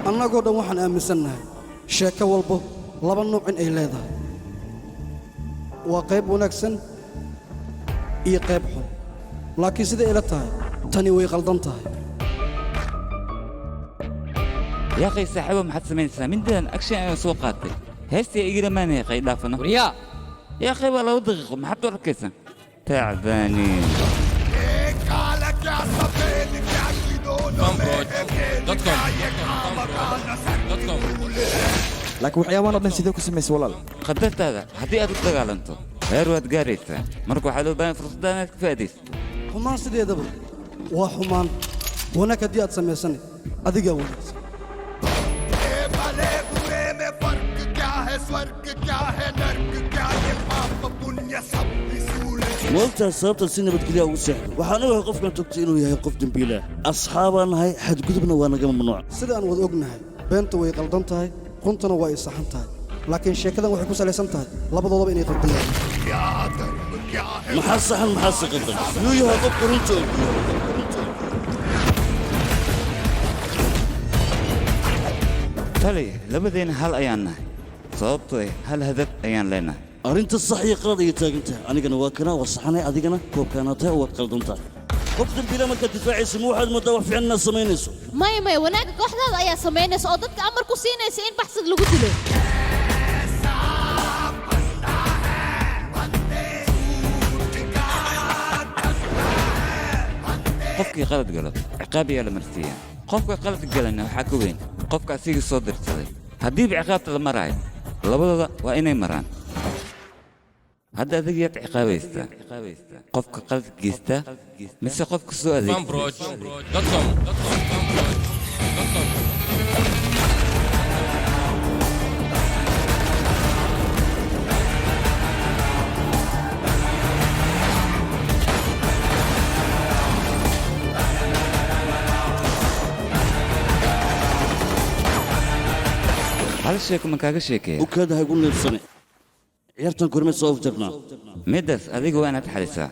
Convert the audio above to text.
أنا قد وحنا أمسناها شاكا والبو لبا نوع أي ليدا وقيب ونكسن إي قيب حل لكن سيدي إلى تاي تاني ويغلطان تاي يا أخي ساحبه محد سمين من دان أكشن أنا سوقاتي هستي إيجرا ماني يا أخي دافنا وريا يا أخي والله ودقق محد تركيسا تعبانين لكن وحياوانا دhan sidee ku samaysay walaal قدرت هذا هدي أدو دقالنتو هير واد قاريتا مركو حلو بان فرصدانات كفاديس حمان سيدي دبل وحمان هناك ديات سميسني أديك أوليس وقتها sababta si nabadgelyo ugu seexdo waxaan ogahay qofkan togtay inuu yahay qof dambiile asxaabaan nahay xadgudubna waa naga mamnuuc sida aan wada ognahay beenta way qaldan tahay runtana waa isaxan tahay laakiin sheekadan waxay ku salaysan tahay labadoodaba inay qaldan yihiin maxaa saxan maxaa qaldan yuu yahay qofka runtooda tali labadeen hal ayaan nahay sababtoo hal hadaf ayaan leenahay arrinta sax iyo qalad ay taagantahay anigana waa kana waa saxanay adigana koobkaana tahay waa qaldantaa qof dambiile marka difaacaysa ma waxaad moodaa wax fiican inaad samaynayso maya wanaagga kooxdaada ayaa samaynaysa oo dadka amar ku siinaysa in baxsad lagu dilo qofkii qalad galo ciqaab ayaa la marsiiyaa qofka qalad galana waxaa ka weyn qofka asigii soo dirsaday haddiiba ciqaabta la maraayo labadooda waa inay maraan هذا ذيك عقابيستا قفك قلب جيستا مش قفك سؤالي هذا الشيء من كاغا شيكي وكذا هيقول لي السنة عيارتن كورمي صوف جرنا مدس أذيك وأنا تحرسها